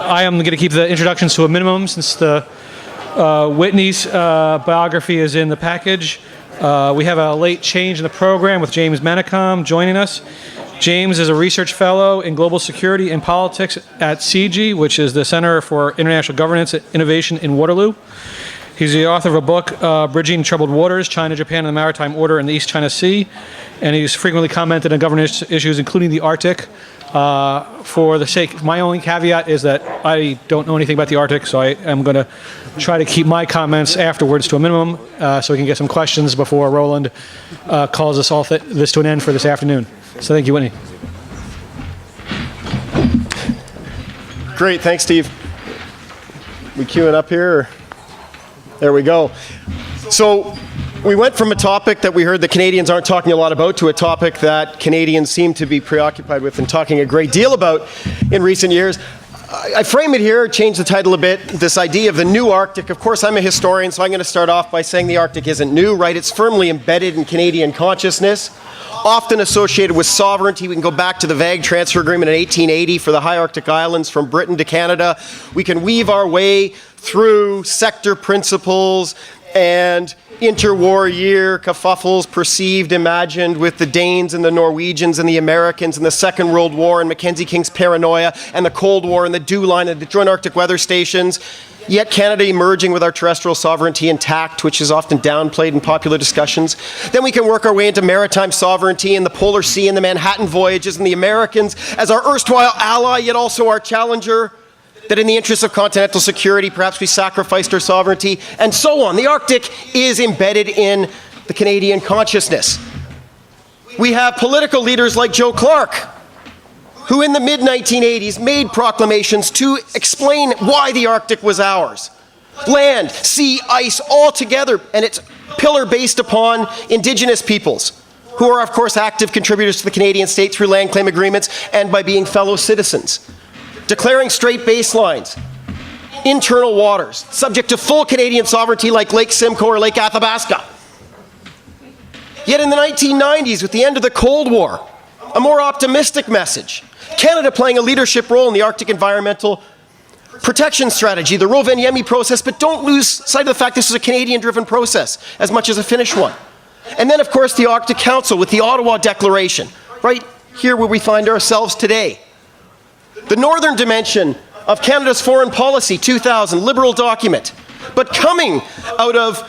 I am going to keep the introductions to a minimum since the Whitney's biography is in the package. We have a late change in the program with James Manicom joining us. James is a research fellow in global security and politics at CIGI, which is the Center for International Governance and Innovation in Waterloo. He's the author of a book, Bridging Troubled Waters, China, Japan, and the Maritime Order in the East China Sea. And he's frequently commented on governance issues, including the Arctic. For the sake, my only caveat is that I don't know anything about the Arctic, so I am going to try to keep my comments afterwards to a minimum so we can get some questions before Roland calls us all this to an end for this afternoon. So thank you, Whitney. Great, thanks, Steve. We queuing up here? Or? There we go. So we went from a topic that we heard the Canadians aren't talking a lot about to a topic that Canadians seem to be preoccupied with and talking a great deal about in recent years. I frame it here, change the title a bit, this idea of the new Arctic. Of course, I'm a historian, so I'm going to start off by saying the Arctic isn't new, right? It's firmly embedded in Canadian consciousness, often associated with sovereignty. We can go back to the vague transfer agreement in 1880 for the high Arctic islands from Britain to Canada. We can weave our way through sector principles and interwar year kerfuffles perceived, imagined with the Danes and the Norwegians and the Americans and the Second World War and Mackenzie King's paranoia and the Cold War and the Dew Line and the Joint Arctic Weather Stations. Yet Canada emerging with our terrestrial sovereignty intact, which is often downplayed in popular discussions. Then we can work our way into maritime sovereignty and the Polar Sea and the Manhattan voyages and the Americans as our erstwhile ally, yet also our challenger. That in the interest of continental security, perhaps we sacrificed our sovereignty, and so on. The Arctic is embedded in the Canadian consciousness. We have political leaders like Joe Clark, who in the mid-1980s made proclamations to explain why the Arctic was ours. Land, sea, ice, all together, and it's pillar based upon Indigenous peoples, who are, of course, active contributors to the Canadian state through land claim agreements and by being fellow citizens. Declaring straight baselines, internal waters, subject to full Canadian sovereignty like Lake Simcoe or Lake Athabasca. Yet in the 1990s, with the end of the Cold War, a more optimistic message. Canada playing a leadership role in the Arctic environmental protection strategy, the Rovaniemi process, but don't lose sight of the fact this is a Canadian-driven process as much as a Finnish one. And then, of course, the Arctic Council with the Ottawa Declaration, right here where we find ourselves today. The northern dimension of Canada's foreign policy, 2000, liberal document, but coming out of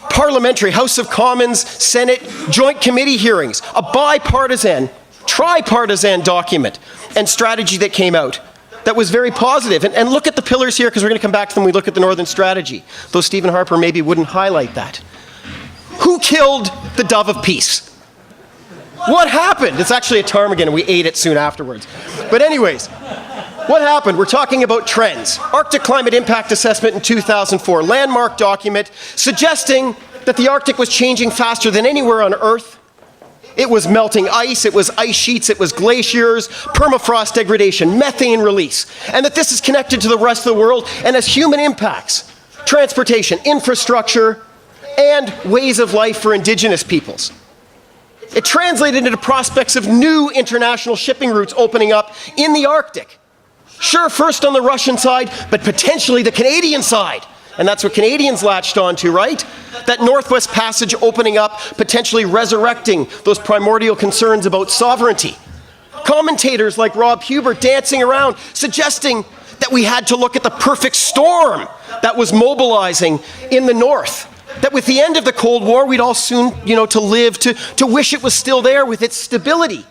parliamentary, House of Commons, Senate, joint committee hearings, a bipartisan, tripartisan document and strategy that came out that was very positive. And look at the pillars here, because we're going to come back to them when we look at the northern strategy, though Stephen Harper maybe wouldn't highlight that. Who killed the dove of peace? What happened? It's actually a ptarmigan, and we ate it soon afterwards. But anyways, what happened? We're talking about trends. Arctic Climate Impact Assessment in 2004, landmark document suggesting that the Arctic was changing faster than anywhere on Earth. It was melting ice, it was ice sheets, it was glaciers, permafrost degradation, methane release, and that this is connected to the rest of the world and has human impacts, transportation, infrastructure, and ways of life for Indigenous peoples. It translated into prospects of new international shipping routes opening up in the Arctic. Sure, first on the Russian side, but potentially the Canadian side. And that's what Canadians latched onto, right? That Northwest Passage opening up, potentially resurrecting those primordial concerns about sovereignty. Commentators like Rob Hubert dancing around, suggesting that we had to look at the perfect storm that was mobilizing in the north. That with the end of the Cold War, we'd all soon, to live to wish it was still there with its stability.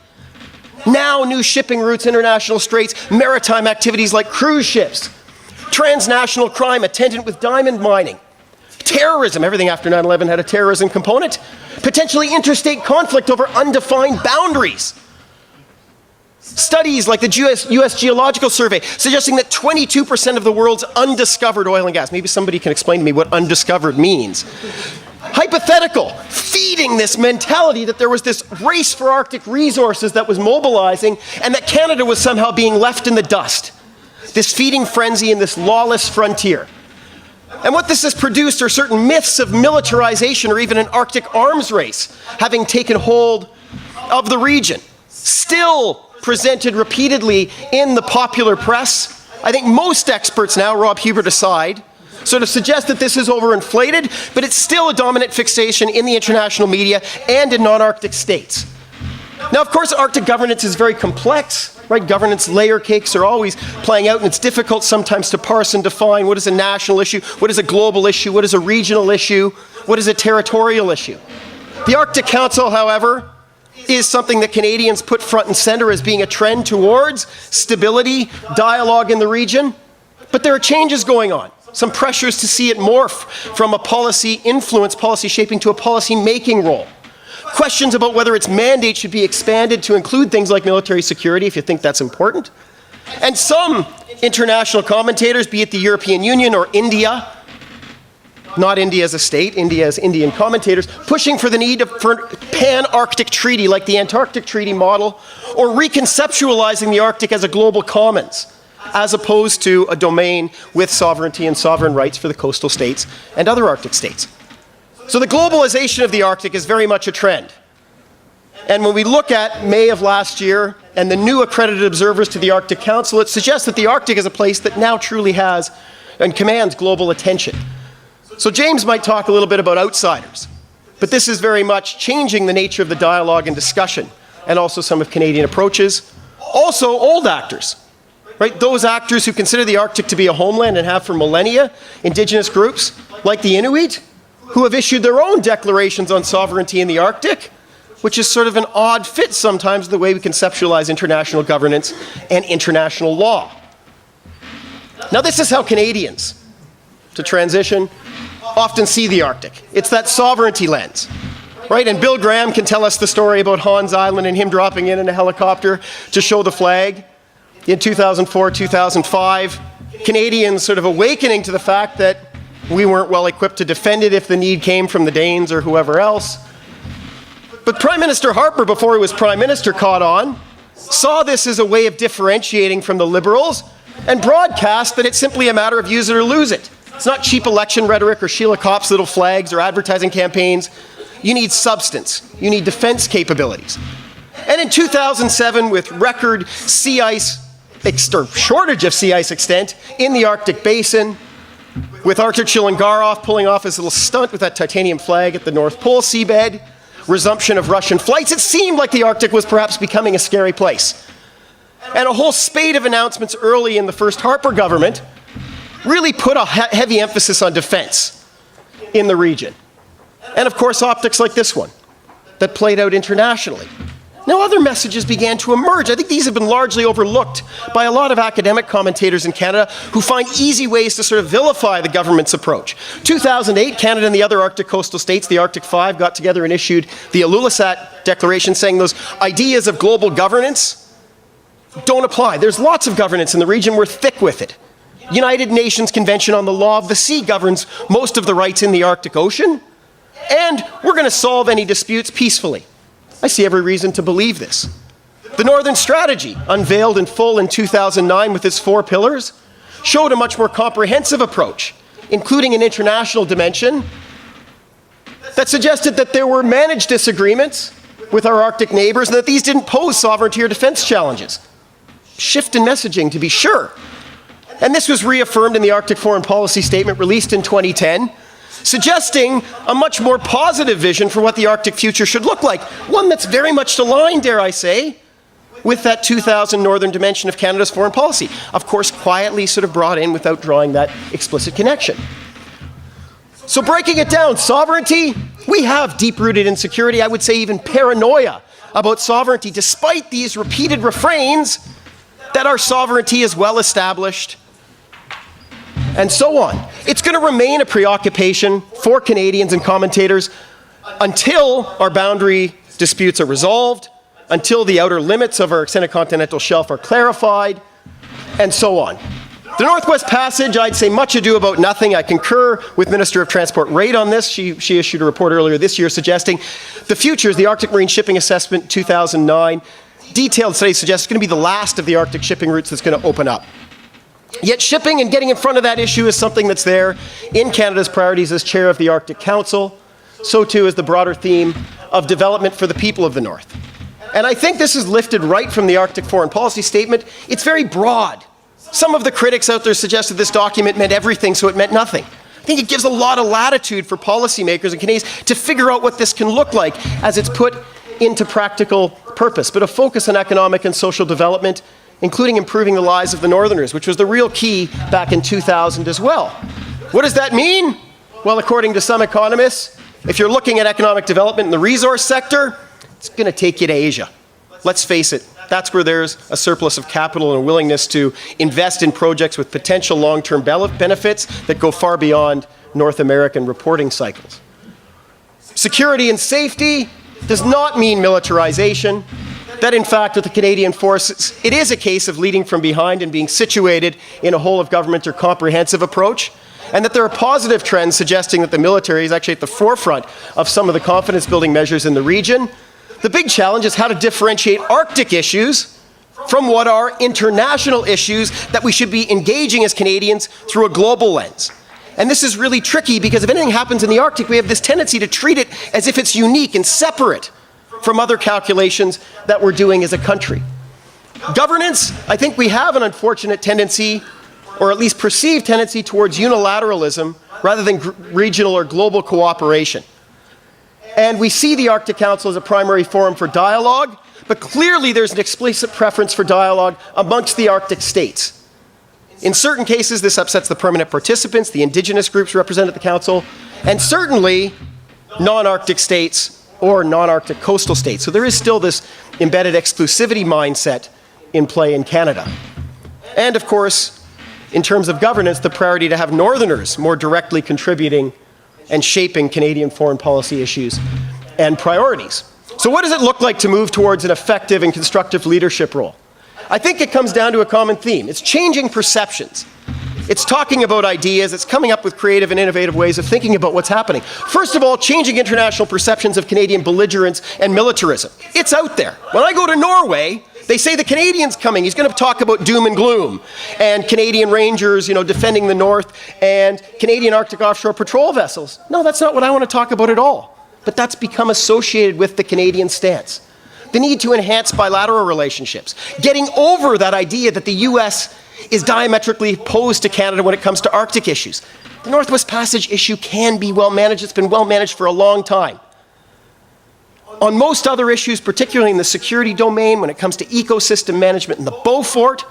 Now, new shipping routes, international straits, maritime activities like cruise ships, transnational crime attendant with diamond mining, terrorism, everything after 9/11 had a terrorism component, potentially interstate conflict over undefined boundaries. Studies like the US Geological Survey suggesting that 22% of the world's undiscovered oil and gas, maybe somebody can explain to me what undiscovered means. Hypothetical, feeding this mentality that there was this race for Arctic resources that was mobilizing and that Canada was somehow being left in the dust. This feeding frenzy in this lawless frontier. And what this has produced are certain myths of militarization or even an Arctic arms race having taken hold of the region. Still presented repeatedly in the popular press I think most experts now, Rob Hubert aside, sort of suggest that this is overinflated, but it's still a dominant fixation in the international media and in non-Arctic states. Now, of course, Arctic governance is very complex, right? Governance layer cakes are always playing out, and it's difficult sometimes to parse and define what is a national issue, what is a global issue, what is a regional issue, what is a territorial issue. The Arctic Council, however, is something that Canadians put front and center as being a trend towards stability, dialogue in the region. But there are changes going on. Some pressures to see it morph from a policy influence, policy shaping, to a policy making role. Questions about whether its mandate should be expanded to include things like military security, if you think that's important. And some international commentators, be it the European Union or India, not India as a state, India as Indian commentators, pushing for the need for a pan-Arctic treaty like the Antarctic Treaty model, or reconceptualizing the Arctic as a global commons, as opposed to a domain with sovereignty and sovereign rights for the coastal states and other Arctic states. So the globalization of the Arctic is very much a trend. And when we look at May of last year and the new accredited observers to the Arctic Council, it suggests that the Arctic is a place that now truly has and commands global attention. So James might talk a little bit about outsiders, but this is very much changing the nature of the dialogue and discussion, and also some of Canadian approaches. Also, old actors, right? Those actors who consider the Arctic to be a homeland and have for millennia, Indigenous groups like the Inuit, who have issued their own declarations on sovereignty in the Arctic, which is sort of an odd fit sometimes the way we conceptualize international governance and international law. Now, this is how Canadians, to transition, often see the Arctic. It's that sovereignty lens, right? And Bill Graham can tell us the story about Hans Island and him dropping in a helicopter to show the flag in 2004, 2005. Canadians sort of awakening to the fact that we weren't well equipped to defend it if the need came from the Danes or whoever else. But Prime Minister Harper, before he was Prime Minister, caught on, saw this as a way of differentiating from the Liberals, and broadcast that it's simply a matter of use it or lose it. It's not cheap election rhetoric or Sheila Copps' little flags or advertising campaigns. You need substance. You need defense capabilities. And in 2007, with record sea ice, or shortage of sea ice extent in the Arctic Basin, with Arthur Chilungarov pulling off his little stunt with that titanium flag at the North Pole seabed, resumption of Russian flights, it seemed like the Arctic was perhaps becoming a scary place. And a whole spate of announcements early in the first Harper government really put a heavy emphasis on defense in the region. And of course, optics like this one that played out internationally. Now, other messages began to emerge. I think these have been largely overlooked by a lot of academic commentators in Canada who find easy ways to sort of vilify the government's approach. 2008, Canada and the other Arctic coastal states, the Arctic Five, got together and issued the Ilulissat Declaration, saying those ideas of global governance don't apply. There's lots of governance in the region. We're thick with it. United Nations Convention on the Law of the Sea governs most of the rights in the Arctic Ocean, and we're going to solve any disputes peacefully. I see every reason to believe this. The Northern Strategy, unveiled in full in 2009 with its 4 pillars, showed a much more comprehensive approach, including an international dimension that suggested that there were managed disagreements with our Arctic neighbors and that these didn't pose sovereignty or defense challenges. Shift in messaging, to be sure. And this was reaffirmed in the Arctic Foreign Policy Statement released in 2010, suggesting a much more positive vision for what the Arctic future should look like. One that's very much aligned, dare I say, with that 2000 Northern dimension of Canada's foreign policy. Of course, quietly sort of brought in without drawing that explicit connection. So breaking it down, sovereignty, we have deep-rooted insecurity, I would say even paranoia about sovereignty, despite these repeated refrains that our sovereignty is well established, and so on. It's going to remain a preoccupation for Canadians and commentators until our boundary disputes are resolved, until the outer limits of our extended continental shelf are clarified, and so on. The Northwest Passage, I'd say much ado about nothing. I concur with Minister of Transport Reid on this. She issued a report earlier this year suggesting the futures, the Arctic Marine Shipping Assessment 2009, detailed study suggests it's going to be the last of the Arctic shipping routes that's going to open up. Yet shipping and getting in front of that issue is something that's there in Canada's priorities as chair of the Arctic Council. So too is the broader theme of development for the people of the North. And I think this is lifted right from the Arctic Foreign Policy Statement. It's very broad. Some of the critics out there suggested this document meant everything, so it meant nothing. I think it gives a lot of latitude for policymakers and Canadians to figure out what this can look like as it's put into practical purpose. But a focus on economic and social development, including improving the lives of the Northerners, which was the real key back in 2000 as well. What does that mean? Well, according to some economists, if you're looking at economic development in the resource sector, it's going to take you to Asia. Let's face it, that's where there's a surplus of capital and a willingness to invest in projects with potential long-term benefits that go far beyond North American reporting cycles. Security and safety does not mean militarization. That, in fact, with the Canadian forces, it is a case of leading from behind and being situated in a whole-of-government or comprehensive approach, and that there are positive trends suggesting that the military is actually at the forefront of some of the confidence-building measures in the region. The big challenge is how to differentiate Arctic issues from what are international issues that we should be engaging as Canadians through a global lens. And this is really tricky because if anything happens in the Arctic, we have this tendency to treat it as if it's unique and separate from other calculations that we're doing as a country. Governance, I think we have an unfortunate tendency, or at least perceived tendency, towards unilateralism rather than regional or global cooperation. And we see the Arctic Council as a primary forum for dialogue, but clearly there's an explicit preference for dialogue amongst the Arctic states. In certain cases, this upsets the permanent participants, the indigenous groups represented at the Council, and certainly non-Arctic states or non-Arctic coastal states. So there is still this embedded exclusivity mindset in play in Canada. And of course, in terms of governance, the priority to have Northerners more directly contributing and shaping Canadian foreign policy issues and priorities. So what does it look like to move towards an effective and constructive leadership role? I think it comes down to a common theme. It's changing perceptions. It's talking about ideas. It's coming up with creative and innovative ways of thinking about what's happening. First of all, changing international perceptions of Canadian belligerence and militarism. It's out there. When I go to Norway, they say the Canadian's coming. He's going to talk about doom and gloom and Canadian Rangers, defending the North and Canadian Arctic offshore patrol vessels. No, that's not what I want to talk about at all. But that's become associated with the Canadian stance. The need to enhance bilateral relationships. Getting over that idea that the US is diametrically opposed to Canada when it comes to Arctic issues. The Northwest Passage issue can be well managed. It's been well managed for a long time. On most other issues, particularly in the security domain, when it comes to ecosystem management in the Beaufort,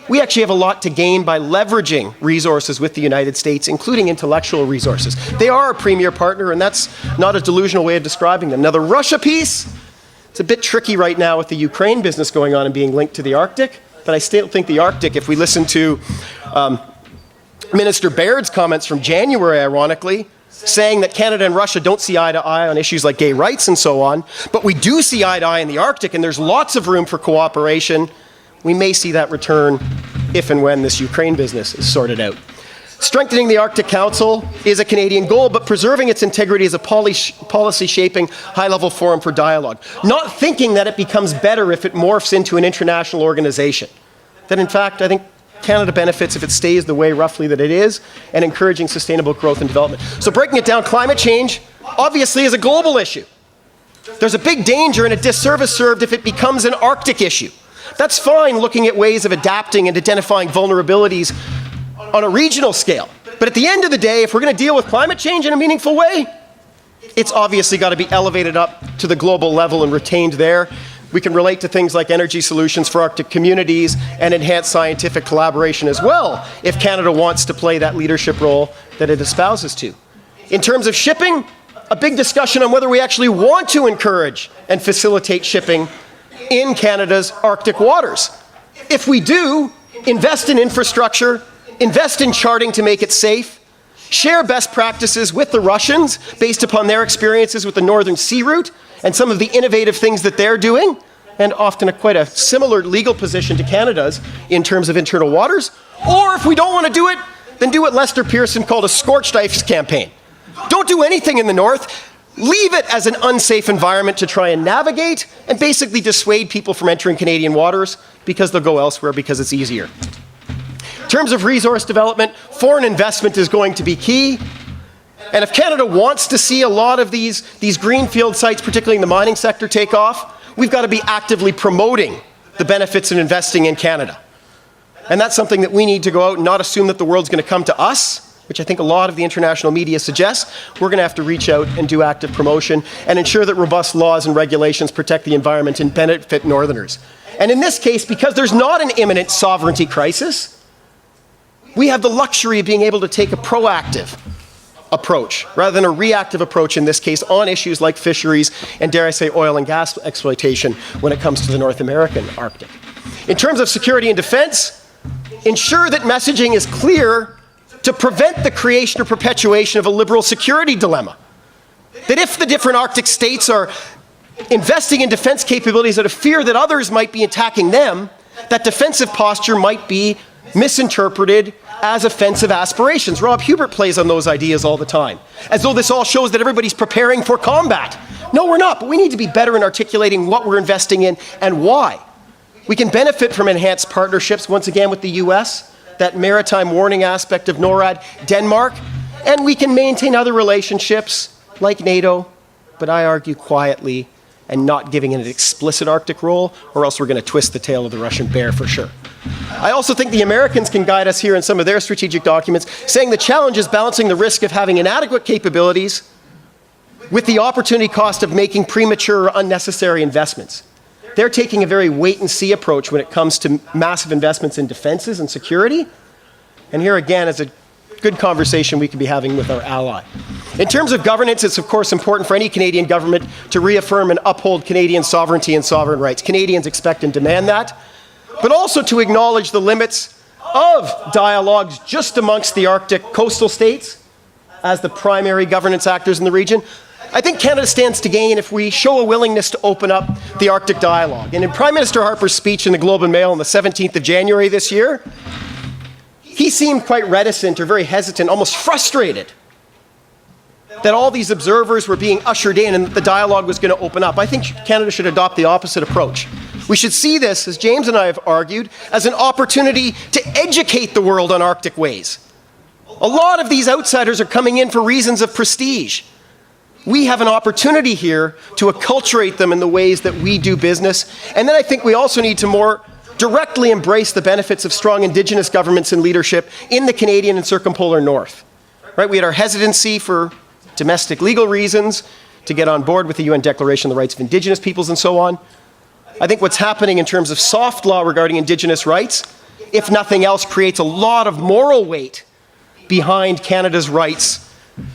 we actually have a lot to gain by leveraging resources with the United States, including intellectual resources. They are a premier partner, and that's not a delusional way of describing them. Now, the Russia piece, it's a bit tricky right now with the Ukraine business going on and being linked to the Arctic, but I still think the Arctic, if we listen to Minister Baird's comments from January, ironically, saying that Canada and Russia don't see eye to eye on issues like gay rights and so on, but we do see eye to eye in the Arctic, and there's lots of room for cooperation. We may see that return if and when this Ukraine business is sorted out. Strengthening the Arctic Council is a Canadian goal, but preserving its integrity as a policy-shaping, high-level forum for dialogue. Not thinking that it becomes better if it morphs into an international organization. That, in fact, I think Canada benefits if it stays the way roughly that it is, and encouraging sustainable growth and development. So breaking it down, climate change obviously is a global issue. There's a big danger and a disservice served if it becomes an Arctic issue. That's fine looking at ways of adapting and identifying vulnerabilities on a regional scale. But at the end of the day, if we're going to deal with climate change in a meaningful way, it's obviously got to be elevated up to the global level and retained there. We can relate to things like energy solutions for Arctic communities and enhance scientific collaboration as well, if Canada wants to play that leadership role that it espouses to. In terms of shipping, a big discussion on whether we actually want to encourage and facilitate shipping in Canada's Arctic waters. If we do, invest in infrastructure, invest in charting to make it safe, share best practices with the Russians based upon their experiences with the Northern Sea Route and some of the innovative things that they're doing, and often quite a similar legal position to Canada's in terms of internal waters. Or if we don't want to do it, then do what Lester Pearson called a scorched ice campaign. Don't do anything in the North. Leave it as an unsafe environment to try and navigate and basically dissuade people from entering Canadian waters because they'll go elsewhere because it's easier. In terms of resource development, foreign investment is going to be key. And if Canada wants to see a lot of these greenfield sites, particularly in the mining sector, take off, we've got to be actively promoting the benefits of investing in Canada. And that's something that we need to go out and not assume that the world's going to come to us, which I think a lot of the international media suggests. We're going to have to reach out and do active promotion and ensure that robust laws and regulations protect the environment and benefit Northerners. And in this case, because there's not an imminent sovereignty crisis, we have the luxury of being able to take a proactive approach rather than a reactive approach in this case on issues like fisheries and, dare I say, oil and gas exploitation when it comes to the North American Arctic. In terms of security and defense, ensure that messaging is clear to prevent the creation or perpetuation of a liberal security dilemma. That if the different Arctic states are investing in defense capabilities out of fear that others might be attacking them, that defensive posture might be misinterpreted as offensive aspirations. Rob Hubert plays on those ideas all the time, as though this all shows that everybody's preparing for combat. No, we're not, but we need to be better in articulating what we're investing in and why. We can benefit from enhanced partnerships, once again with the US, that maritime warning aspect of NORAD, Denmark, and we can maintain other relationships like NATO, but I argue quietly and not giving it an explicit Arctic role, or else we're going to twist the tail of the Russian bear for sure. I also think the Americans can guide us here in some of their strategic documents, saying the challenge is balancing the risk of having inadequate capabilities with the opportunity cost of making premature or unnecessary investments. They're taking a very wait-and-see approach when it comes to massive investments in defenses and security. And here again is a good conversation we could be having with our ally. In terms of governance, it's of course important for any Canadian government to reaffirm and uphold Canadian sovereignty and sovereign rights. Canadians expect and demand that, but also to acknowledge the limits of dialogues just amongst the Arctic coastal states as the primary governance actors in the region. I think Canada stands to gain if we show a willingness to open up the Arctic dialogue. And in Prime Minister Harper's speech in the Globe and Mail on the 17th of January this year, he seemed quite reticent or very hesitant, almost frustrated that all these observers were being ushered in and that the dialogue was going to open up. I think Canada should adopt the opposite approach. We should see this, as James and I have argued, as an opportunity to educate the world on Arctic ways. A lot of these outsiders are coming in for reasons of prestige. We have an opportunity here to acculturate them in the ways that we do business. And then I think we also need to more directly embrace the benefits of strong Indigenous governments and leadership in the Canadian and circumpolar North. Right? We had our hesitancy for domestic legal reasons to get on board with the UN Declaration on the Rights of Indigenous Peoples and so on. I think what's happening in terms of soft law regarding Indigenous rights, if nothing else, creates a lot of moral weight behind Canada's rights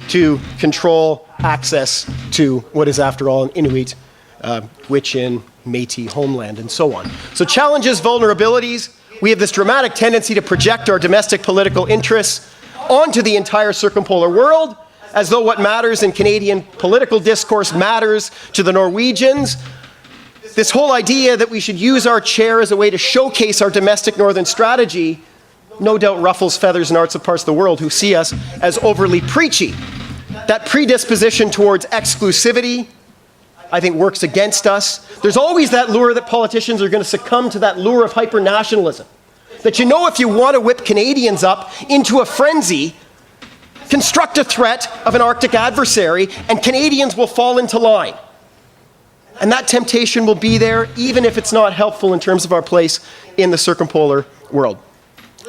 to control access to what is, after all, an Inuit, Gwich'in, Métis homeland, and so on. So challenges, vulnerabilities. We have this dramatic tendency to project our domestic political interests onto the entire circumpolar world, as though what matters in Canadian political discourse matters to the Norwegians. This whole idea that we should use our chair as a way to showcase our domestic northern strategy no doubt ruffles feathers in parts of the world who see us as overly preachy. That predisposition towards exclusivity, I think, works against us. There's always that lure that politicians are going to succumb to, that lure of hyper-nationalism. That if you want to whip Canadians up into a frenzy, construct a threat of an Arctic adversary, and Canadians will fall into line. And that temptation will be there, even if it's not helpful in terms of our place in the circumpolar world.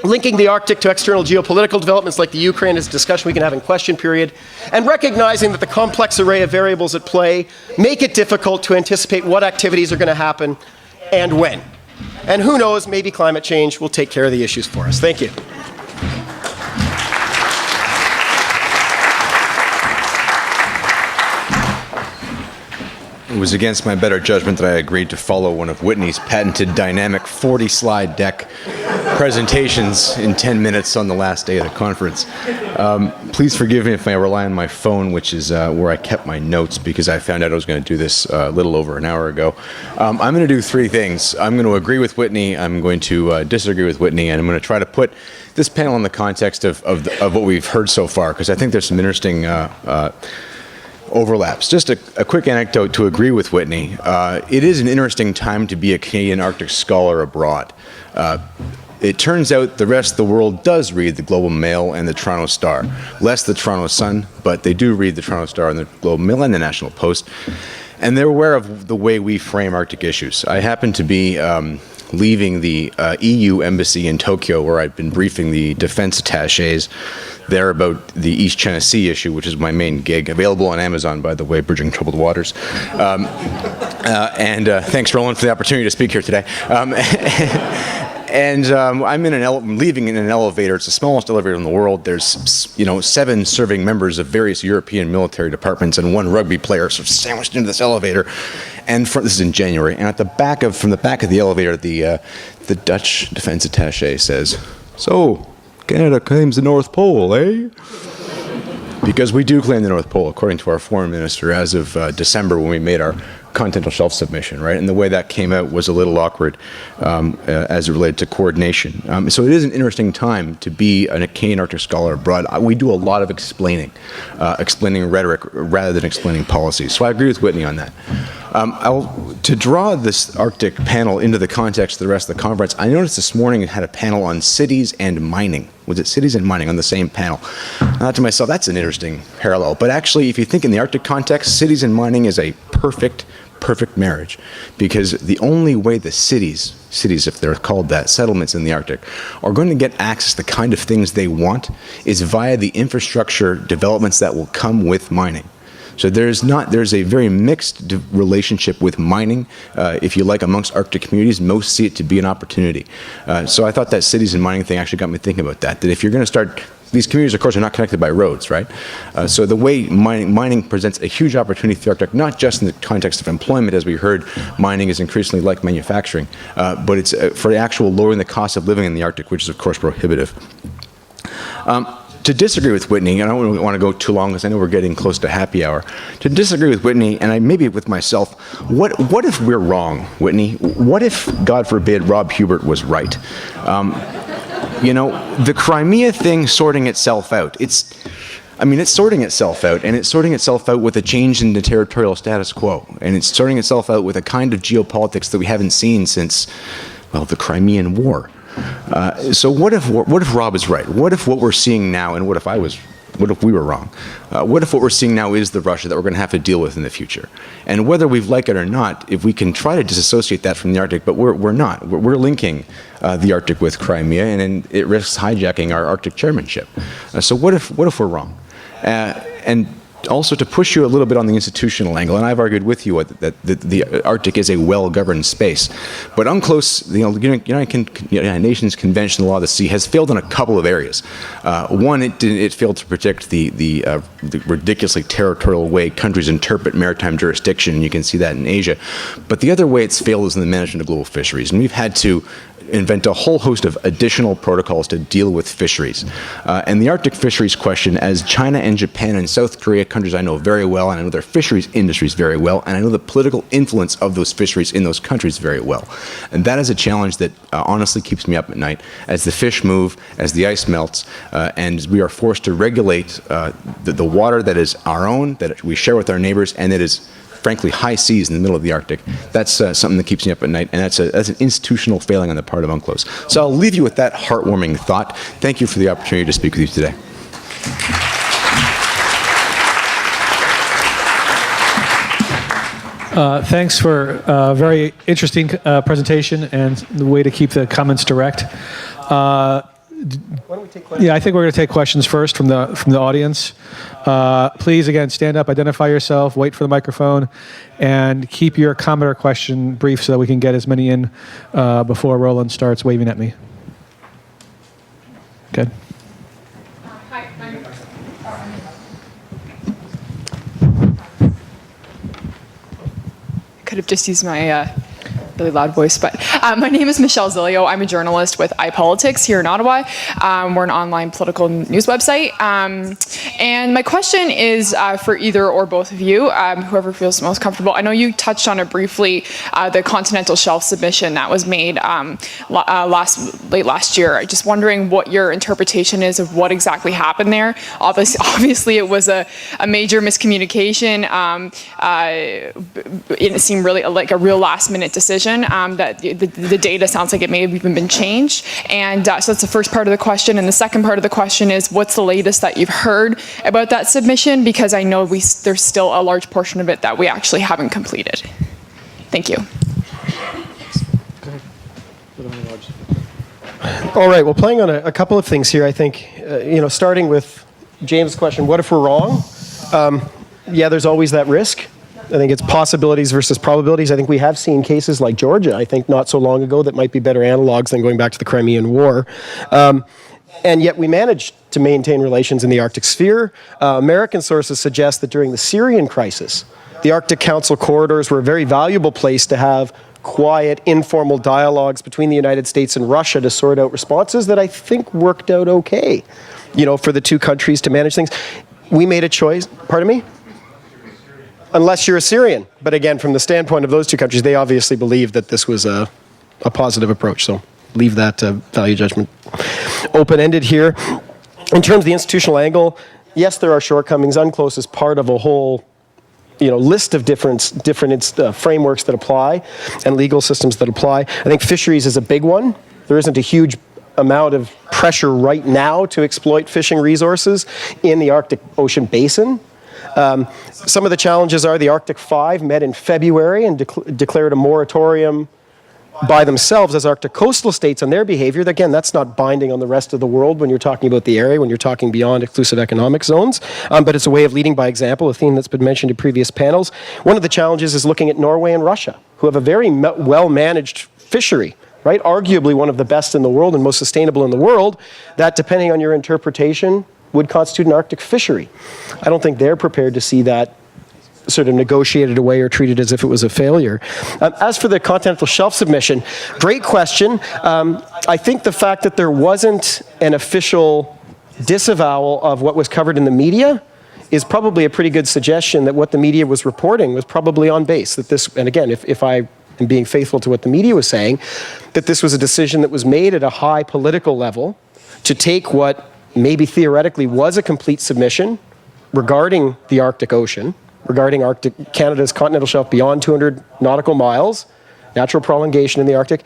Linking the Arctic to external geopolitical developments like the Ukraine is a discussion we can have in question period, and recognizing that the complex array of variables at play make it difficult to anticipate what activities are going to happen and when. And who knows, maybe climate change will take care of the issues for us. Thank you. It was against my better judgment that I agreed to follow one of Whitney's patented dynamic 40-slide deck presentations in 10 minutes on the last day of the conference. Please forgive me if I rely on my phone, which is where I kept my notes, because I found out I was going to do this a little over an hour ago. I'm going to do three things. I'm going to agree with Whitney, I'm going to disagree with Whitney, and I'm going to try to put this panel in the context of what we've heard so far, because I think there's some interesting overlaps. Just a quick anecdote to agree with Whitney. It is an interesting time to be a Canadian Arctic scholar abroad. It turns out the rest of the world does read the Globe and Mail and the Toronto Star. Less the Toronto Sun, but they do read the Toronto Star and the Globe and Mail and the National Post. And they're aware of the way we frame Arctic issues. I happen to be leaving the EU embassy in Tokyo, where I'd been briefing the defense attaches there about the East China Sea issue, which is my main gig, available on Amazon, by the way, Bridging Troubled Waters. Thanks, Roland, for the opportunity to speak here today. I'm leaving in an elevator. It's the smallest elevator in the world. There's 7 serving members of various European military departments and 1 rugby player sort of sandwiched into this elevator. And this is in January. And from the back of the elevator, the Dutch defense attaché says, "So, Canada claims the North Pole, eh?" Because we do claim the North Pole, according to our foreign minister, as of December, when we made our continental shelf submission, right? And the way that came out was a little awkward as it related to coordination. So it is an interesting time to be a Canadian Arctic scholar abroad. We do a lot of explaining rhetoric rather than explaining policies. So I agree with Whitney on that. To draw this Arctic panel into the context of the rest of the conference, I noticed this morning it had a panel on cities and mining. Was it cities and mining on the same panel? I thought to myself, that's an interesting parallel. But actually, if you think in the Arctic context, cities and mining is a perfect marriage, because the only way the cities, if they're called that, settlements in the Arctic, are going to get access to the kind of things they want is via the infrastructure developments that will come with mining. So there's a very mixed relationship with mining, if you like, amongst Arctic communities. Most see it to be an opportunity. So I thought that cities and mining thing actually got me thinking about that if you're going to start, these communities, of course, are not connected by roads, right? So the way mining presents a huge opportunity for the Arctic, not just in the context of employment, as we heard, mining is increasingly like manufacturing, but it's for the actual lowering the cost of living in the Arctic, which is, of course, prohibitive. To disagree with Whitney, and I don't really want to go too long because I know we're getting close to happy hour. To disagree with Whitney, and maybe with myself, what if we're wrong, Whitney? What if, God forbid, Rob Hubert was right? The Crimea thing sorting itself out. It's sorting itself out, and it's sorting itself out with a change in the territorial status quo, and it's sorting itself out with a kind of geopolitics that we haven't seen since, well, the Crimean War. So what if Rob is right? What if what we're seeing now, and what if we were wrong? What if what we're seeing now is the Russia that we're going to have to deal with in the future? And whether we like it or not, if we can try to disassociate that from the Arctic, but we're not. We're linking the Arctic with Crimea, and it risks hijacking our Arctic chairmanship. So what if we're wrong? And also to push you a little bit on the institutional angle, and I've argued with you that the Arctic is a well-governed space, but UNCLOS, the United Nations Convention on the Law of the Sea, has failed in a couple of areas. One, it failed to protect the ridiculously territorial way countries interpret maritime jurisdiction, and you can see that in Asia. But the other way it's failed is in the management of global fisheries, and we've had to invent a whole host of additional protocols to deal with fisheries. And the Arctic fisheries question, as China and Japan and South Korea, countries I know very well, and I know their fisheries industries very well, and I know the political influence of those fisheries in those countries very well. And that is a challenge that honestly keeps me up at night as the fish move, as the ice melts, and we are forced to regulate the water that is our own, that we share with our neighbors, and that is frankly high seas in the middle of the Arctic. That's something that keeps me up at night, and that's an institutional failing on the part of UNCLOS. So I'll leave you with that heartwarming thought. Thank you for the opportunity to speak with you today. Thanks for a very interesting presentation and the way to keep the comments direct. Why don't we take questions? Yeah, I think we're going to take questions first from the audience. Please, again, stand up, identify yourself, wait for the microphone, and keep your comment or question brief so that we can get as many in before Roland starts waving at me. Good. Hi, could have just used my really loud voice, but my name is Michelle Zilio. I'm a journalist with iPolitics here in Ottawa. We're an online political news website. And my question is for either or both of you, whoever feels most comfortable. I know you touched on it briefly, the continental shelf submission that was made late last year. I'm just wondering what your interpretation is of what exactly happened there. Obviously it was a major miscommunication. It seemed really like a real last minute decision. That the data sounds like it may have even been changed. And so that's the first part of the question. And the second part of the question is, what's the latest that you've heard about that submission? Because I know there's still a large portion of it that we actually haven't completed. Thank you. All right, well, playing on a couple of things here, I think, starting with James' question, what if we're wrong? Yeah, there's always that risk. I think it's possibilities versus probabilities. I think we have seen cases like Georgia, I think not so long ago, that might be better analogs than going back to the Crimean War. And yet we managed to maintain relations in the Arctic sphere. American sources suggest that during the Syrian crisis, the Arctic Council corridors were a very valuable place to have quiet, informal dialogues between the United States and Russia to sort out responses that I think worked out okay, for the two countries to manage things. We made a choice, pardon me? Unless you're a Syrian. But again, from the standpoint of those two countries, they obviously believe that this was a positive approach. So leave that value judgment open-ended here. In terms of the institutional angle, yes, there are shortcomings. UNCLOS is part of a whole list of different frameworks that apply and legal systems that apply. I think fisheries is a big one. There isn't a huge amount of pressure right now to exploit fishing resources in the Arctic Ocean basin. Some of the challenges are the Arctic 5 met in February and declared a moratorium by themselves as Arctic coastal states on their behavior. Again, that's not binding on the rest of the world when you're talking about the area, when you're talking beyond exclusive economic zones, but it's a way of leading by example, a theme that's been mentioned in previous panels. One of the challenges is looking at Norway and Russia, who have a very well-managed fishery, right? Arguably one of the best in the world and most sustainable in the world, that depending on your interpretation would constitute an Arctic fishery. I don't think they're prepared to see that sort of negotiated away or treated as if it was a failure. As for the continental shelf submission, great question. I think the fact that there wasn't an official disavowal of what was covered in the media is probably a pretty good suggestion that what the media was reporting was probably on base. That this, and again, if I am being faithful to what the media was saying, that this was a decision that was made at a high political level to take what maybe theoretically was a complete submission regarding the Arctic Ocean, regarding Canada's continental shelf beyond 200 nautical miles, natural prolongation in the Arctic,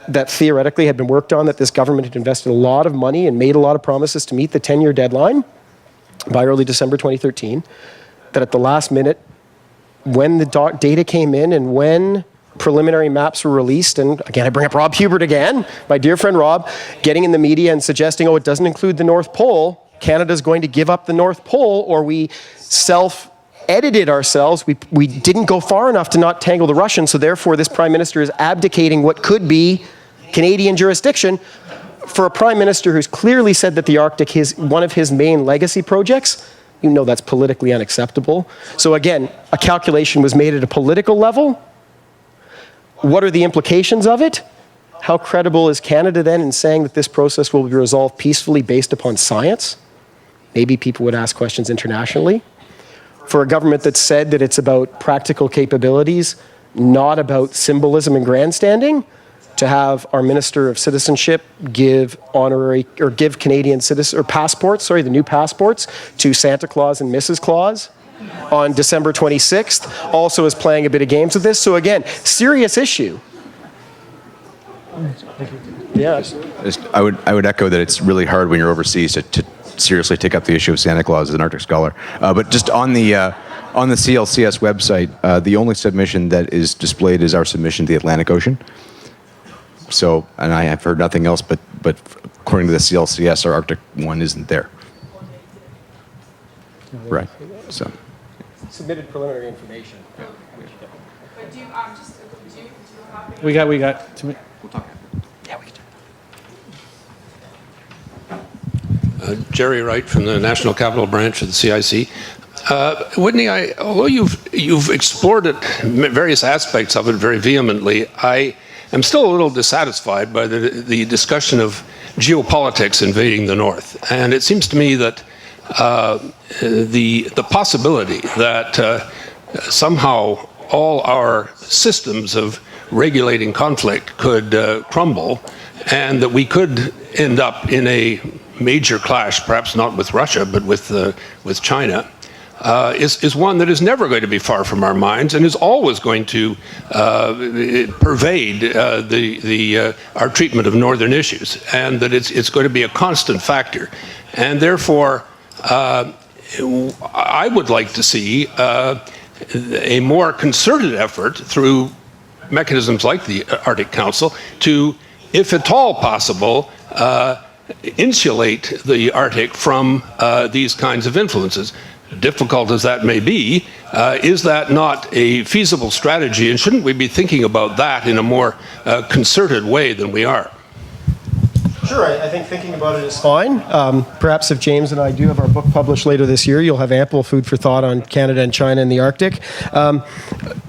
that theoretically had been worked on, that this government had invested a lot of money and made a lot of promises to meet the 10-year deadline by early December 2013, that at the last minute, when the data came in and when preliminary maps were released, and again, I bring up Rob Hubert again, my dear friend Rob, getting in the media and suggesting, it doesn't include the North Pole, Canada's going to give up the North Pole, or we edited ourselves. We didn't go far enough to not tangle the Russians, so therefore this Prime Minister is abdicating what could be Canadian jurisdiction. For a Prime Minister who's clearly said that the Arctic is one of his main legacy projects, that's politically unacceptable. So again, a calculation was made at a political level. What are the implications of it? How credible is Canada then in saying that this process will be resolved peacefully based upon science? Maybe people would ask questions internationally. For a government that said that it's about practical capabilities, not about symbolism and grandstanding, to have our Minister of Citizenship give Canadian passports, the new passports, to Santa Claus and Mrs. Claus on December 26th, also is playing a bit of games with this. So again, serious issue. Yes. I would echo that it's really hard when you're overseas to seriously take up the issue of Santa Claus as an Arctic scholar. But just on the CLCS website, the only submission that is displayed is our submission to the Atlantic Ocean. So, and I have heard nothing else, but according to the CLCS, our Arctic one isn't there. Right. So. Submitted preliminary information. But do you have We got. We'll talk. Yeah, we can. Jerry Wright from the National Capital Branch of the CIC. Whitney, although you've explored it, various aspects of it very vehemently, I am still a little dissatisfied by the discussion of geopolitics invading the North. And it seems to me that the possibility that somehow all our systems of regulating conflict could crumble, and that we could end up in a major clash, perhaps not with Russia, but with China, is one that is never going to be far from our minds and is always going to pervade our treatment of northern issues, and that it's going to be a constant factor. And therefore, I would like to see a more concerted effort through mechanisms like the Arctic Council to if at all possible, insulate the Arctic from these kinds of influences. Difficult as that may be, is that not a feasible strategy? And shouldn't we be thinking about that in a more concerted way than we are? Sure, I think thinking about it is fine. Perhaps if James and I do have our book published later this year, you'll have ample food for thought on Canada and China and the Arctic.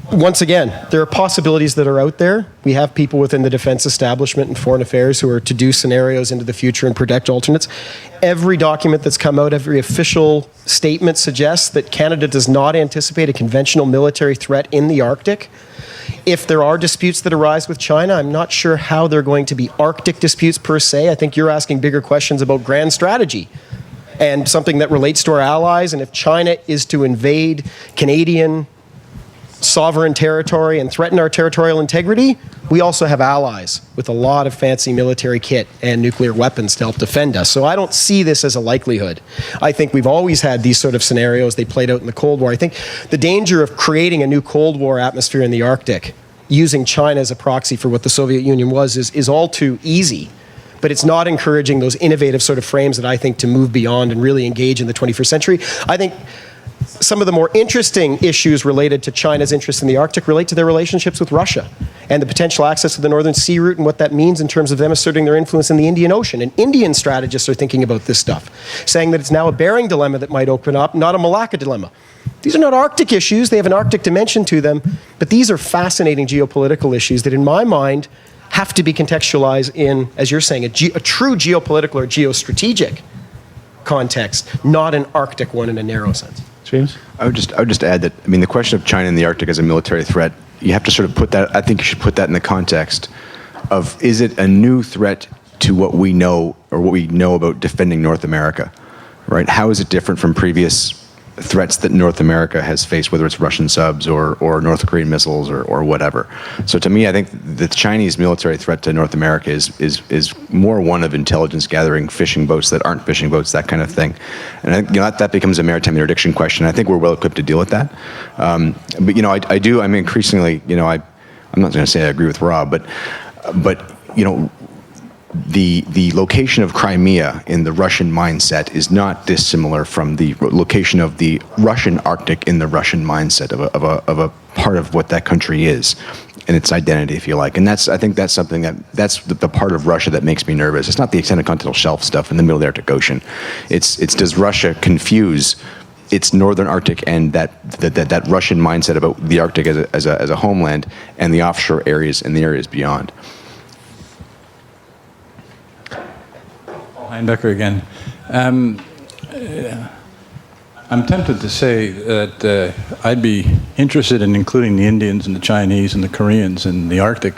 Once again, there are possibilities that are out there. We have people within the defense establishment and foreign affairs who are to do scenarios into the future and predict alternates. Every document that's come out, every official statement suggests that Canada does not anticipate a conventional military threat in the Arctic. If there are disputes that arise with China, I'm not sure how they're going to be Arctic disputes per se. I think you're asking bigger questions about grand strategy and something that relates to our allies. And if China is to invade Canadian sovereign territory and threaten our territorial integrity, we also have allies with a lot of fancy military kit and nuclear weapons to help defend us. So I don't see this as a likelihood. I think we've always had these sort of scenarios. They played out in the Cold War. I think the danger of creating a new Cold War atmosphere in the Arctic, using China as a proxy for what the Soviet Union was, is all too easy. But it's not encouraging those innovative sort of frames that I think to move beyond and really engage in the 21st century. I think some of the more interesting issues related to China's interest in the Arctic relate to their relationships with Russia and the potential access to the Northern Sea Route and what that means in terms of them asserting their influence in the Indian Ocean. And Indian strategists are thinking about this stuff, saying that it's now a Bering dilemma that might open up, not a Malacca dilemma. These are not Arctic issues. They have an Arctic dimension to them, but these are fascinating geopolitical issues that, in my mind, have to be contextualized in, as you're saying, a true geopolitical or geostrategic context, not an Arctic one in a narrow sense. James? I would just add that, I mean, the question of China and the Arctic as a military threat, you have to sort of put that, I think you should put that in the context of, is it a new threat to what we know or what we know about defending North America, right? How is it different from previous threats that North America has faced, whether it's Russian subs or North Korean missiles or whatever? So to me, I think the Chinese military threat to North America is more one of intelligence gathering, fishing boats that aren't fishing boats, that kind of thing. And I think, that becomes a maritime interdiction question. I think we're well equipped to deal with that. But I'm increasingly, I'm not going to say I agree with Rob, but the location of Crimea in the Russian mindset is not dissimilar from the location of the Russian Arctic in the Russian mindset of a part of what that country is and its identity, if you like. And I think that's something that's the part of Russia that makes me nervous. It's not the extended continental shelf stuff in the middle of the Arctic Ocean. It's does Russia confuse its northern Arctic and that Russian mindset about the Arctic as a homeland and the offshore areas and the areas beyond? Heinbecker again. I'm tempted to say that I'd be interested in including the Indians and the Chinese and the Koreans in the Arctic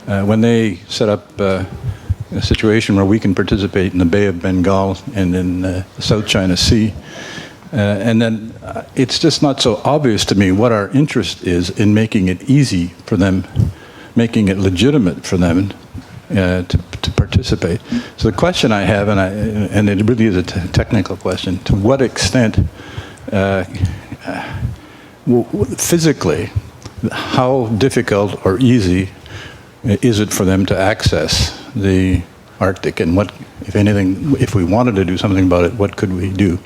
when they set up a situation where we can participate in the Bay of Bengal and in the South China Sea. And then it's just not so obvious to me what our interest is in making it easy for them, making it legitimate for them to participate. So the question I have, and it really is a technical question, to what extent physically, how difficult or easy is it for them to access the Arctic, and what, if anything, if we wanted to do something about it, what could we do?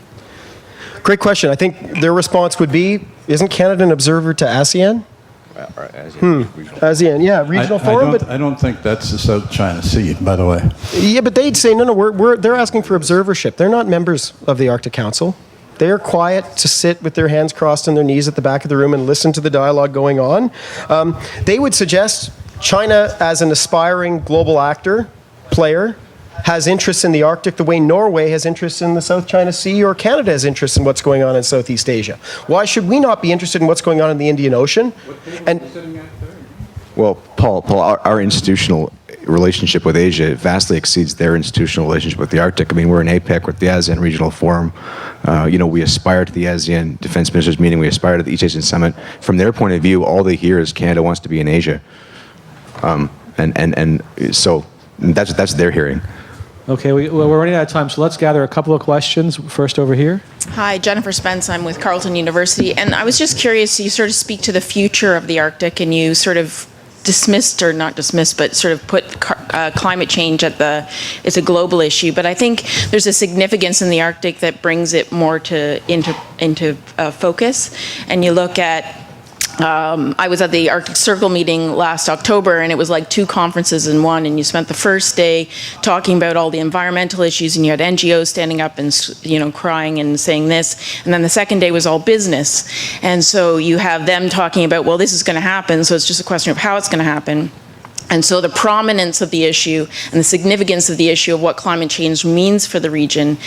Great question. I think their response would be, isn't Canada an observer to ASEAN? ASEAN, yeah, regional forum. I don't think that's the South China Sea, by the way. Yeah, but they'd say, no, they're asking for observership. They're not members of the Arctic Council. They're quiet to sit with their hands crossed on their knees at the back of the room and listen to the dialogue going on. They would suggest China, as an aspiring global player, has interests in the Arctic the way Norway has interests in the South China Sea, or Canada has interests in what's going on in Southeast Asia. Why should we not be interested in what's going on in the Indian Ocean? Well, Paul, our institutional relationship with Asia vastly exceeds their institutional relationship with the Arctic. I mean, we're in APEC with the ASEAN Regional Forum. We aspire to the ASEAN Defense Ministers meeting. We aspire to the East Asian Summit. From their point of view, all they hear is Canada wants to be in Asia, and so that's their hearing. Okay, we're running out of time, so let's gather a couple of questions. First over here. Hi, Jennifer Spence. I'm with Carleton University, and I was just curious, you sort of speak to the future of the Arctic, and you sort of dismissed, or not dismissed, but sort of put climate change it's a global issue, but I think there's a significance in the Arctic that brings it more into focus. And you look at I was at the Arctic Circle meeting last October, and it was like 2 conferences in one, and you spent the first day talking about all the environmental issues, and you had NGOs standing up and, crying and saying this, and then the second day was all business. And so you have them talking about, well, this is going to happen, so it's just a question of how it's going to happen. And so the prominence of the issue and the significance of the issue of what climate change means for the region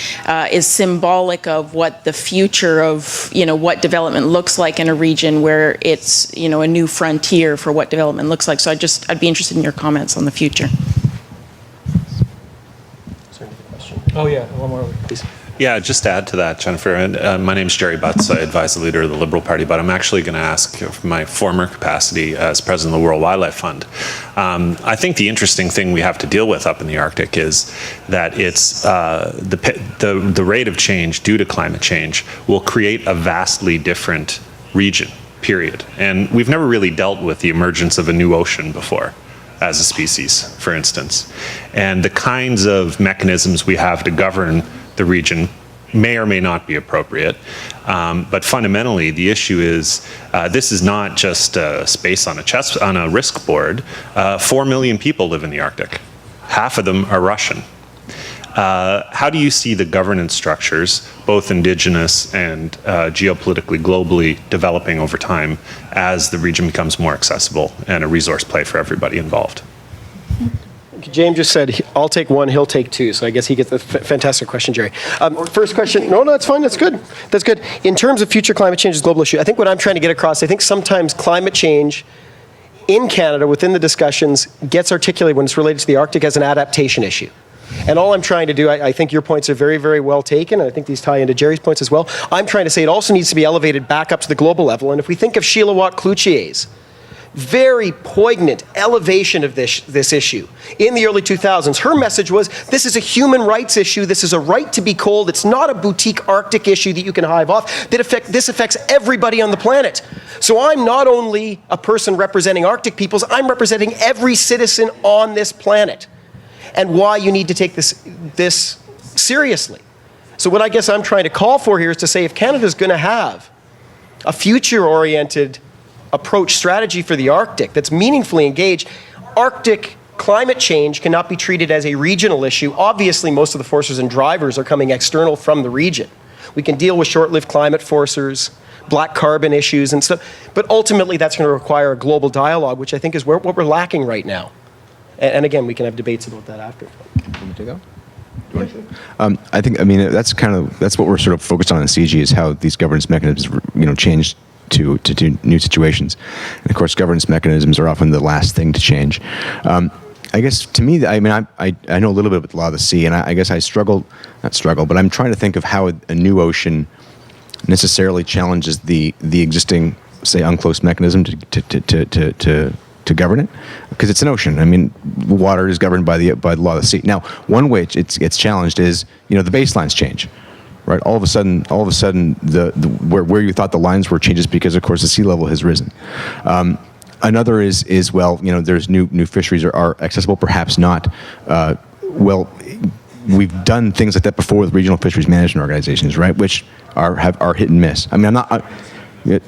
is symbolic of what the future of, what development looks like in a region where it's, a new frontier for what development looks like. So I'd be interested in your comments on the future. Oh yeah, one more, please. Yeah, just to add to that, Jennifer, and my name's Jerry Butts. I advise the leader of the Liberal Party, but I'm actually going to ask from my former capacity as president of the World Wildlife Fund. I think the interesting thing we have to deal with up in the Arctic is that it's the rate of change due to climate change will create a vastly different region, period. And we've never really dealt with the emergence of a new ocean before, as a species, for instance. And the kinds of mechanisms we have to govern the region may or may not be appropriate. But fundamentally, the issue is this is not just space on a risk board. 4 million people live in the Arctic. Half of them are Russian. How do you see the governance structures, both indigenous and geopolitically, globally, developing over time as the region becomes more accessible and a resource play for everybody involved? James just said, I'll take 1, he'll take 2. So I guess he gets the fantastic question, Jerry. First question, no, that's fine, that's good. That's good. In terms of future climate change as a global issue, I think what I'm trying to get across, I think sometimes climate change in Canada within the discussions gets articulated when it's related to the Arctic as an adaptation issue. And all I'm trying to do, I think your points are very, very well taken, and I think these tie into Jerry's points as well. I'm trying to say it also needs to be elevated back up to the global level. And if we think of Sheila Watt-Cloutier's very poignant elevation of this issue in the early 2000s. Her message was, this is a human rights issue, this is a right to be cold, it's not a boutique Arctic issue that you can hive off, this affects everybody on the planet. So I'm not only a person representing Arctic peoples, I'm representing every citizen on this planet, and why you need to take this seriously. So what I guess I'm trying to call for here is to say, if Canada's going to have a future-oriented approach strategy for the Arctic that's meaningfully engaged, Arctic climate change cannot be treated as a regional issue. Obviously, most of the forces and drivers are coming external from the region. We can deal with short-lived climate forcers, black carbon issues and stuff, but ultimately that's going to require a global dialogue, which I think is what we're lacking right now. And again, we can have debates about that after. Want me to go? I think, that's what we're sort of focused on in CIGI, is how these governance mechanisms, change to new situations. And of course, governance mechanisms are often the last thing to change. I guess to me, I know a little bit about the law of the sea, and I guess I not struggle, but I'm trying to think of how a new ocean necessarily challenges the existing, say, UNCLOS mechanism to govern it, because it's an ocean. Water is governed by the law of the sea. Now, one way it gets challenged is, the baselines change. Right, all of a sudden, where you thought the lines were changes because, of course, the sea level has risen. Another is there's new fisheries are accessible, perhaps not. We've done things like that before with regional fisheries management organizations, right, which are hit and miss. I'm not here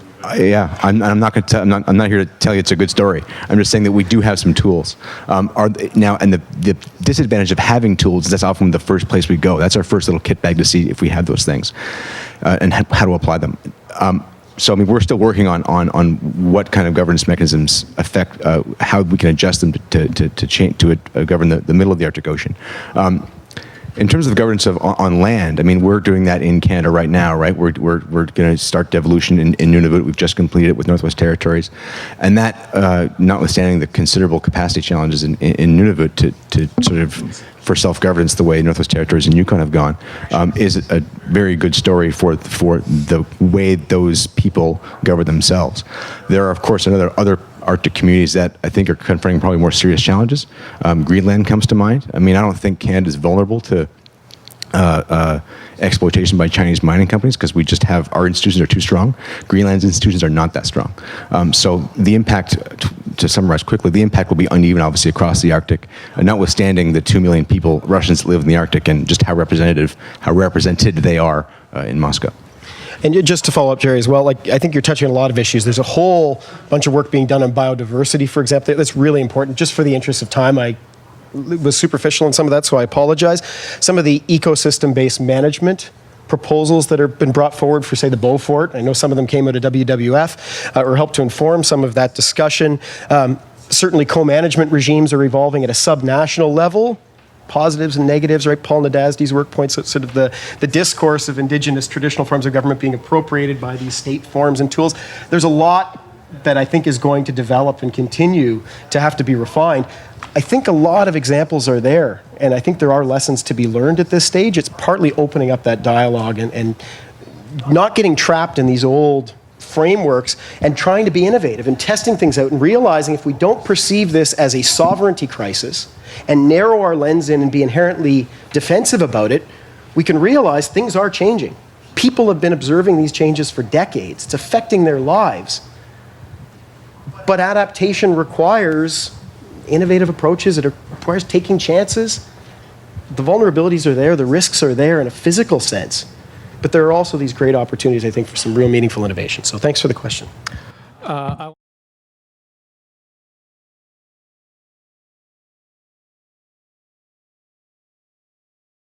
to tell you it's a good story. I'm just saying that we do have some tools. The disadvantage of having tools is that's often the first place we go. That's our first little kit bag to see if we have those things and how to apply them. So we're still working on what kind of governance mechanisms affect how we can adjust them to change to govern the middle of the Arctic Ocean. In terms of governance on land, we're doing that in Canada right now, right? We're going to start devolution in Nunavut. We've just completed it with Northwest Territories. And that, notwithstanding the considerable capacity challenges in Nunavut to sort of, for self-governance the way Northwest Territories and Yukon have gone, is a very good story for the way those people govern themselves. There are, of course, other Arctic communities that I think are confronting probably more serious challenges. Greenland comes to mind. I don't think Canada is vulnerable to exploitation by Chinese mining companies, because we just have, our institutions are too strong. Greenland's institutions are not that strong. So the impact, to summarize quickly, the impact will be uneven, obviously, across the Arctic, notwithstanding the 2 million people, Russians that live in the Arctic, and just how represented they are in Moscow. And just to follow up, Jerry, as well, like, I think you're touching on a lot of issues. There's a whole bunch of work being done on biodiversity, for example. That's really important. Just for the interest of time, I was superficial in some of that, so I apologize. Some of the ecosystem-based management proposals that have been brought forward for, say, the Beaufort, I know some of them came out of WWF, or helped to inform some of that discussion. Certainly co-management regimes are evolving at a sub-national level. Positives and negatives, right? Paul Nadasdy's work points at sort of the discourse of Indigenous traditional forms of government being appropriated by these state forms and tools. There's a lot that I think is going to develop and continue to have to be refined. I think a lot of examples are there, and I think there are lessons to be learned at this stage. It's partly opening up that dialogue and not getting trapped in these old frameworks and trying to be innovative and testing things out and realizing if we don't perceive this as a sovereignty crisis and narrow our lens in and be inherently defensive about it, we can realize things are changing. People have been observing these changes for decades. It's affecting their lives. But adaptation requires innovative approaches. It requires taking chances. The vulnerabilities are there. The risks are there in a physical sense. But there are also these great opportunities, I think, for some real meaningful innovation. So thanks for the question.